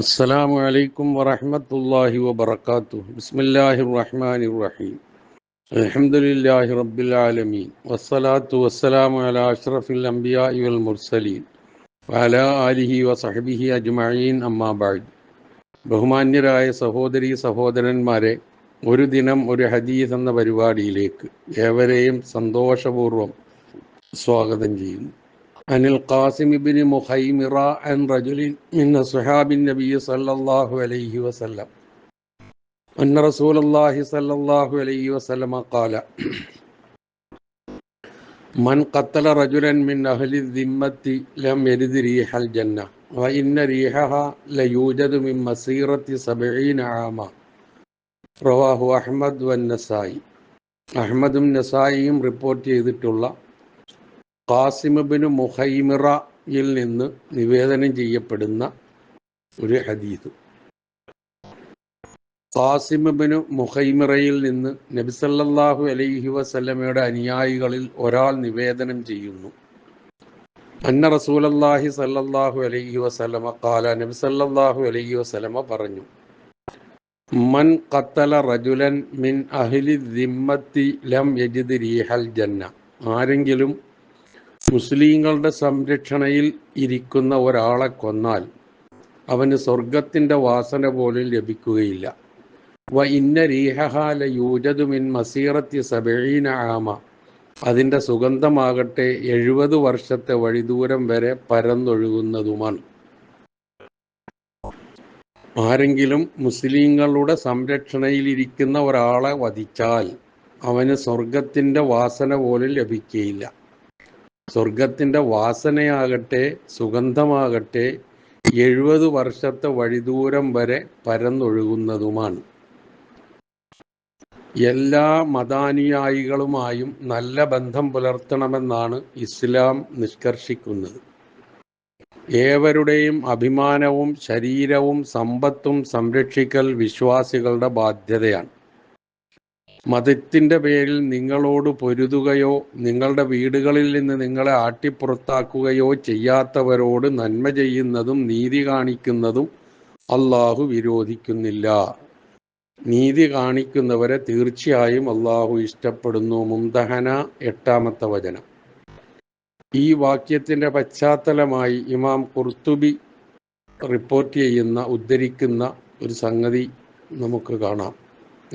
അസ്സലാമു അലൈക്കും വറഹ്മത്തുള്ളാഹി വബറകാതുഹു. ബിസ്മില്ലാഹിർ റഹ്മാനിർ റഹീം. അൽഹംദുലില്ലാഹി റബ്ബിൽ ആലമീൻ. വസ്സലാത്തു വസ്സലാമു അലാ അഷ്റഫിൽ അംബിയാഇ വൽ മുർസലീൻ വഅലാ ആലിഹി വസഹ്ബിഹി അജ്മഈൻ. അമ്മാ ബഅദ്. ബഹുമാന്യരായ സഹോദരീ സഹോദരന്മാരെ, ഒരു ദിനം ഒരു ഹദീസ് എന്ന പരിപാടിയിലേക്ക് ഏവരെയും സന്തോഷപൂർവ്വം സ്വാഗതം ചെയ്യുന്നു. അനിൽ ഖാസിം ഇബ്നു മുഖൈമിറ അൻ റജുലിൻ മിൻ അസ്ഹാബിൻ നബി സല്ലല്ലാഹു അലൈഹി വസല്ലം അന്ന റസൂലുള്ളാഹി സല്ലല്ലാഹു അലൈഹി വസല്ലം ഖാല മൻ ഖത്തല റജുലൻ മിൻ അഹ്ലി ദിമ്മത്തി ലം യരിദ് റീഹൽ ജന്ന വ ഇന്ന റീഹഹ ലയൂജദു മിൻ മസീറത്തി 70 ആമ. റവാഹു അഹ്മദ് വൻ നസായി. അഹ്മദും നസായിയും റിപ്പോർട്ട് ചെയ്തിട്ടുള്ള ഖാസിം ഇബ്നു മുഖൈമിറയിൽ നിന്ന് നിവേദനം ചെയ്യപ്പെടുന്ന ഒരു ഹദീസ്. ഖാസിം ഇബ്നു മുഖൈമിറയിൽ നിന്ന് നബി സല്ലല്ലാഹു അലൈഹി വസല്ലമയുടെ അനുയായികളിൽ ഒരാൾ നിവേദനം ചെയ്യുന്നു. അന്ന റസൂലുള്ളാഹി സല്ലല്ലാഹു അലൈഹി വസല്ലമ ഖാല, നബി സല്ലല്ലാഹു അലൈഹി വസല്ലമ പറഞ്ഞു, മൻ ഖത്തല റജുലൻ മിൻ അഹ്ലി ദിമ്മത്തി ലം യജിദ് റീഹൽ ജന്ന. ആരെങ്കിലും മുസ്ലിങ്ങളുടെ സംരക്ഷണയിൽ ഇരിക്കുന്ന ഒരാളെ കൊന്നാൽ അവന് സ്വർഗത്തിൻ്റെ വാസന പോലും ലഭിക്കുകയില്ല. വ ഇന്ന റീഹഹ ലയൂജദു മിൻ മസീറത്തി 70 ആമ. അതിൻ്റെ സുഗന്ധമാകട്ടെ 70 വർഷത്തെ വഴിദൂരം വരെ പരന്നൊഴുകുന്നതുമാണ്. ആരെങ്കിലും മുസ്ലിങ്ങളുടെ സംരക്ഷണയിലിരിക്കുന്ന ഒരാളെ വധിച്ചാൽ അവന് സ്വർഗത്തിൻ്റെ വാസന പോലും ലഭിക്കുകയില്ല. സ്വർഗത്തിൻ്റെ വാസനയാകട്ടെ സുഗന്ധമാകട്ടെ 70 വർഷത്തെ വഴിദൂരം വരെ പരന്നൊഴുകുന്നതുമാണ്. എല്ലാ മതാനുയായികളുമായും നല്ല ബന്ധം പുലർത്തണമെന്നാണ് ഇസ്ലാം നിഷ്കർഷിക്കുന്നത്. ഏവരുടെയും അഭിമാനവും ശരീരവും സമ്പത്തും സംരക്ഷിക്കൽ വിശ്വാസികളുടെ ബാധ്യതയാണ്. മതത്തിൻ്റെ പേരിൽ നിങ്ങളോട് പൊരുതുകയോ നിങ്ങളുടെ വീടുകളിൽ നിന്ന് നിങ്ങളെ ആട്ടിപ്പുറത്താക്കുകയോ ചെയ്യാത്തവരോട് നന്മ ചെയ്യുന്നതും നീതി കാണിക്കുന്നതും അള്ളാഹു വിരോധിക്കുന്നില്ല. നീതി കാണിക്കുന്നവരെ തീർച്ചയായും അള്ളാഹു ഇഷ്ടപ്പെടുന്നു. മുംതഹന 8-ാമത്തെ വചനം. ഈ വാക്യത്തിൻ്റെ പശ്ചാത്തലമായി ഇമാം ഖുർത്തുബി റിപ്പോർട്ട് ചെയ്യുന്ന ഉദ്ധരിക്കുന്ന ഒരു സംഗതി നമുക്ക് കാണാം.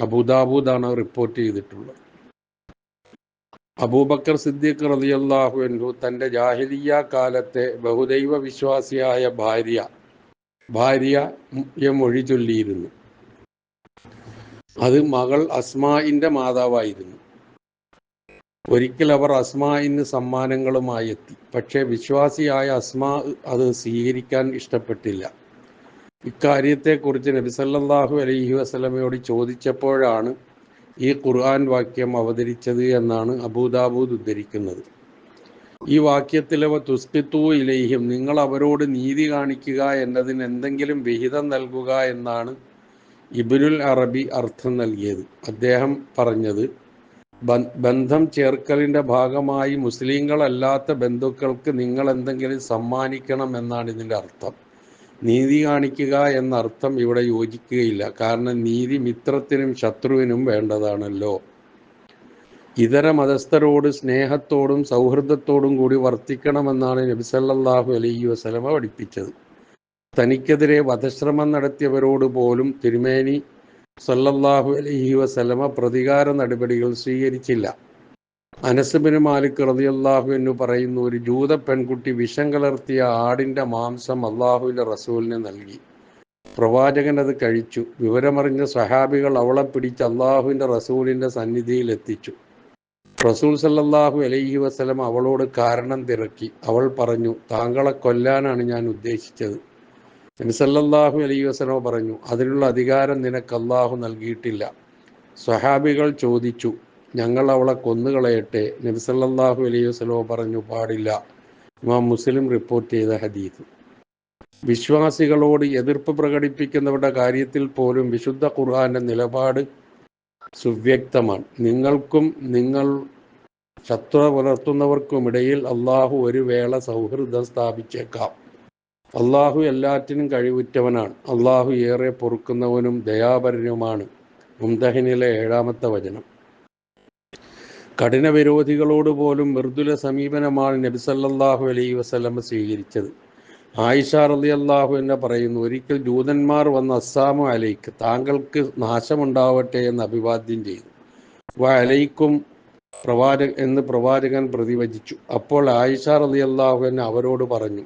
അബൂദാവൂദാണ് റിപ്പോർട്ട് ചെയ്തിട്ടുള്ളത്. അബൂബക്കർ സിദ്ദീഖ് റളിയല്ലാഹു അൻഹു തൻ്റെ ജാഹിലിയ്യ കാലത്തെ ബഹുദൈവ വിശ്വാസിയായ ഭാര്യയെ മൊഴി ചൊല്ലിയിരുന്നു. അത് മകൾ അസ്മാഇൻ്റെ മാതാവായിരുന്നു. ഒരിക്കൽ അവർ അസ്മാഇന് സമ്മാനങ്ങളുമായി എത്തി. പക്ഷേ വിശ്വാസിയായ അസ്മാ അത് സ്വീകരിക്കാൻ ഇഷ്ടപ്പെട്ടില്ല. ഇക്കാര്യത്തെക്കുറിച്ച് നബി സല്ലല്ലാഹു അലൈഹി വസല്ലമയോട് ചോദിച്ചപ്പോഴാണ് ഈ ഖുർആൻ വാക്യം അവതരിച്ചത് എന്നാണ് അബൂദാവൂദ് ഉദ്ധരിക്കുന്നത്. ഈ വാക്യത്തിലെ തുസ്ഖിത്തു ഇലൈഹിം, നിങ്ങൾ അവരോട് നീതി കാണിക്കുക എന്നതിന് എന്തെങ്കിലും വിഹിതം നൽകുക എന്നാണ് ഇബ്നുൽ അറബി അർത്ഥം നൽകിയത്. അദ്ദേഹം പറഞ്ഞത്, ബന്ധം ചേർക്കലിൻ്റെ ഭാഗമായി മുസ്ലിങ്ങളല്ലാത്ത ബന്ധുക്കൾക്ക് നിങ്ങൾ എന്തെങ്കിലും സമ്മാനിക്കണം എന്നാണ് ഇതിൻ്റെ അർത്ഥം. നീതി കാണിക്കുക എന്ന അർത്ഥം ഇവിടെ യോജിക്കുകയില്ല. കാരണം നീതി മിത്രത്തിനും ശത്രുവിനും വേണ്ടതാണല്ലോ. ഇതര മതസ്ഥരോട് സ്നേഹത്തോടും സൗഹൃദത്തോടും കൂടി വർത്തിക്കണമെന്നാണ് നബി സല്ലല്ലാഹു അലൈഹി വസല്ലമ പഠിപ്പിച്ചത്. തനിക്കെതിരെ വധശ്രമം നടത്തിയവരോട് പോലും തിരുമേനി സല്ലല്ലാഹു അലൈഹി വസല്ലമ പ്രതികാര നടപടികൾ സ്വീകരിച്ചില്ല. അനസ് ബിൻ മാലിക് റളിയല്ലാഹു അൻഹു പറയുന്നു, ഒരു ജൂത പെൺകുട്ടി വിഷം കലർത്തിയ ആടിൻ്റെ മാംസം അള്ളാഹുവിൻ്റെ റസൂലിന് നൽകി. പ്രവാചകൻ അത് കഴിച്ചു. വിവരമറിഞ്ഞ സ്വഹാബികൾ അവളെ പിടിച്ച് അള്ളാഹുവിൻ്റെ റസൂലിൻ്റെ സന്നിധിയിൽ എത്തിച്ചു. റസൂൽ സല്ലല്ലാഹു അലൈഹി വസല്ലം അവളോട് കാരണം തിരക്കി. അവൾ പറഞ്ഞു, താങ്കളെ കൊല്ലാനാണ് ഞാൻ ഉദ്ദേശിച്ചത്. നബി സല്ലല്ലാഹു അലൈഹി വസല്ലം പറഞ്ഞു, അതിനുള്ള അധികാരം നിനക്ക് അള്ളാഹു നൽകിയിട്ടില്ല. സ്വഹാബികൾ ചോദിച്ചു, ഞങ്ങൾ അവളെ കൊന്നുകളയട്ടെ? നബി സല്ലല്ലാഹു അലൈഹി വസല്ലം പറഞ്ഞു, പാടില്ല. ഇമാം മുസ്ലിം റിപ്പോർട്ട് ചെയ്ത ഹദീസ്. വിശ്വാസികളോട് എതിർപ്പ് പ്രകടിപ്പിക്കുന്നവരുടെ കാര്യത്തിൽ പോലും വിശുദ്ധ ഖുർആന്റെ നിലപാട് സുവ്യക്തമാണ്. നിങ്ങൾക്കും നിങ്ങൾ ശത്രുത പുലർത്തുന്നവർക്കുമിടയിൽ അള്ളാഹു ഒരു വേള സൗഹൃദം സ്ഥാപിച്ചേക്കാം. അള്ളാഹു എല്ലാറ്റിനും കഴിവുറ്റവനാണ്. അള്ളാഹു ഏറെ പൊറുക്കുന്നവനും ദയാപരനുമാണ്. മുംതഹിനിലെ 7-ാമത്തെ വചനം. കഠിന വിരോധികളോട് പോലും മൃദുല സമീപനമാണ് നബി സല്ലല്ലാഹു അലൈഹി വസല്ലം സ്വീകരിച്ചത്. ആയിഷ റളിയല്ലാഹു അൻഹ പറയുന്നു, ഒരിക്കൽ ജൂതന്മാർ വന്ന് അസ്സാമു അലൈക്ക്, താങ്കൾക്ക് നാശമുണ്ടാവട്ടെ എന്ന് അഭിവാദ്യം ചെയ്തു. അലൈക്കും എന്ന് പ്രവാചകൻ പ്രതിവചിച്ചു. അപ്പോൾ ആയിഷ റളിയല്ലാഹു അൻഹ അവരോട് പറഞ്ഞു,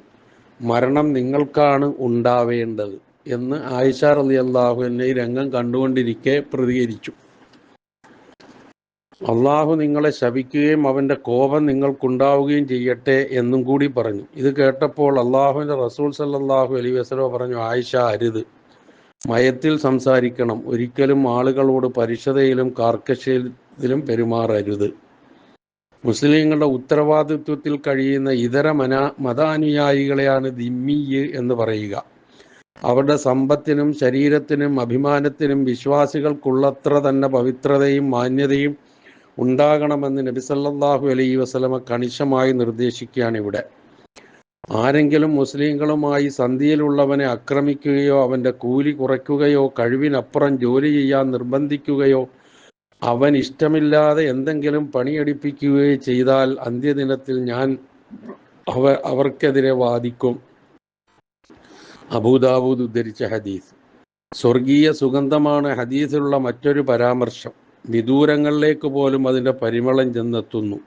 മരണം നിങ്ങൾക്കാണ് ഉണ്ടാവേണ്ടത് എന്ന് ആയിഷ റളിയല്ലാഹു അൻഹ ഈ രംഗം കണ്ടുകൊണ്ടിരിക്കെ പ്രതികരിച്ചു. അള്ളാഹു നിങ്ങളെ ശപിക്കുകയും അവൻ്റെ കോപം നിങ്ങൾക്കുണ്ടാവുകയും ചെയ്യട്ടെ എന്നും കൂടി പറഞ്ഞു. ഇത് കേട്ടപ്പോൾ അള്ളാഹുവിൻ്റെ റസൂൽ സല്ലല്ലാഹു അലൈഹി വസല്ലം പറഞ്ഞു, ആയിഷ, അരുത്, മയത്തിൽ സംസാരിക്കണം, ഒരിക്കലും ആളുകളോട് പരുഷതയിലും കാർക്കശ്യത്തിലും പെരുമാറരുത്. മുസ്ലിങ്ങളുടെ ഉത്തരവാദിത്വത്തിൽ കഴിയുന്ന ഇതര മതാനുയായികളെയാണ് ദിമ്മിയ് എന്ന് പറയുക. അവരുടെ സമ്പത്തിനും ശരീരത്തിനും അഭിമാനത്തിനും വിശ്വാസികൾക്കുള്ളത്ര തന്നെ പവിത്രതയും മാന്യതയും ഉണ്ടാകണമെന്ന് നബി സല്ലല്ലാഹു അലൈഹി വസല്ലമ കണിശമായി നിർദ്ദേശിക്കുകയാണ് ഇവിടെ. ആരെങ്കിലും മുസ്ലിങ്ങളുമായി സന്ധിയിലുള്ളവനെ ആക്രമിക്കുകയോ അവൻ്റെ കൂലി കുറയ്ക്കുകയോ കഴിവിനപ്പുറം ജോലി ചെയ്യാൻ നിർബന്ധിക്കുകയോ അവൻ ഇഷ്ടമില്ലാതെ എന്തെങ്കിലും പണിയെടുപ്പിക്കുകയോ ചെയ്താൽ അന്ത്യദിനത്തിൽ ഞാൻ അവർക്കെതിരെ വാദിക്കും. അബൂദാവൂദ് ഉദ്ധരിച്ച ഹദീസ്. സ്വർഗീയ സുഗന്ധമാണ് ഹദീസിലുള്ള മറ്റൊരു പരാമർശം. വിദൂരങ്ങളിലേക്ക് പോലും അതിൻ്റെ പരിമളം ചെന്നെത്തുന്നു.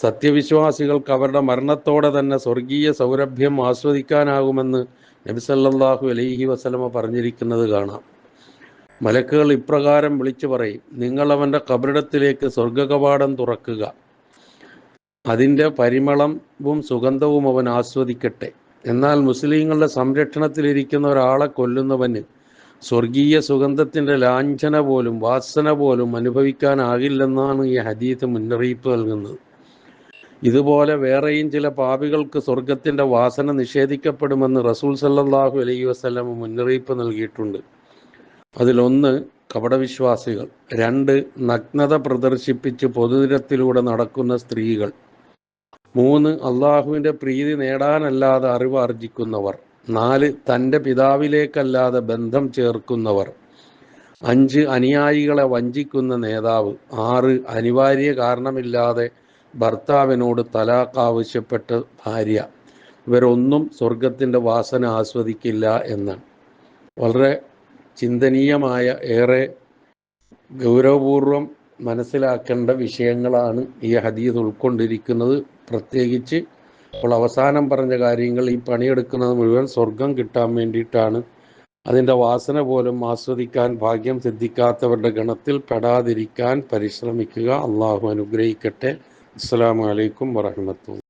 സത്യവിശ്വാസികൾക്ക് അവരുടെ മരണത്തോടെ തന്നെ സ്വർഗീയ സൗരഭ്യം ആസ്വദിക്കാനാകുമെന്ന് നബി സല്ലല്ലാഹു അലൈഹി വസല്ലമ പറഞ്ഞിരിക്കുന്നത് കാണാം. മലക്കുകൾ ഇപ്രകാരം വിളിച്ചു പറയും, നിങ്ങൾ അവൻ്റെ ഖബറിടത്തിലേക്ക് സ്വർഗകവാടം തുറക്കുക, അതിൻ്റെ പരിമളവും സുഗന്ധവും അവൻ ആസ്വദിക്കട്ടെ. എന്നാൽ മുസ്ലിങ്ങളുടെ സംരക്ഷണത്തിലിരിക്കുന്ന ഒരാളെ കൊല്ലുന്നവന് സ്വർഗീയ സുഗന്ധത്തിൻ്റെ ലാഞ്ചന പോലും വാസന പോലും അനുഭവിക്കാനാകില്ലെന്നാണ് ഈ ഹദീസ് മുന്നറിയിപ്പ് നൽകുന്നത്. ഇതുപോലെ വേറെയും ചില പാപികൾക്ക് സ്വർഗത്തിൻ്റെ വാസന നിഷേധിക്കപ്പെടുമെന്ന് റസൂൽ സല്ലല്ലാഹു അലൈഹി വസല്ലം മുന്നറിയിപ്പ് നൽകിയിട്ടുണ്ട്. അതിലൊന്ന് കപടവിശ്വാസികൾ, 2 നഗ്നത പ്രദർശിപ്പിച്ച് പൊതുനിരത്തിലൂടെ നടക്കുന്ന സ്ത്രീകൾ, 3 അള്ളാഹുവിൻ്റെ പ്രീതി നേടാനല്ലാതെ അറിവ് ആർജിക്കുന്നവർ, 4 തൻ്റെ പിതാവിലേക്കല്ലാതെ ബന്ധം ചേർക്കുന്നവർ, 5 അനുയായികളെ വഞ്ചിക്കുന്ന നേതാവ്, 6 അനിവാര്യ കാരണമില്ലാതെ ഭർത്താവിനോട് തലാഖ് ആവശ്യപ്പെട്ട ഭാര്യ. ഇവരൊന്നും സ്വർഗത്തിൻ്റെ വാസന ആസ്വദിക്കില്ല എന്നാണ്. വളരെ ചിന്തനീയമായ, ഏറെ ഗൗരവപൂർവം മനസ്സിലാക്കേണ്ട വിഷയങ്ങളാണ് ഈ ഹദീസ് ഉൾക്കൊണ്ടിരിക്കുന്നത്. പ്രത്യേകിച്ച് ഇപ്പോൾ അവസാനം പറഞ്ഞ കാര്യങ്ങൾ, ഈ പണിയെടുക്കുന്നത് മുഴുവൻ സ്വർഗം കിട്ടാൻ വേണ്ടിയിട്ടാണ്. അതിൻ്റെ വാസന പോലും ആസ്വദിക്കാൻ ഭാഗ്യം സിദ്ധിക്കാത്തവരുടെ ഗണത്തിൽ പെടാതിരിക്കാൻ പരിശ്രമിക്കുക. അള്ളാഹു അനുഗ്രഹിക്കട്ടെ. അസ്സലാമു അലൈക്കും വറഹ്മത്തുള്ളാഹി.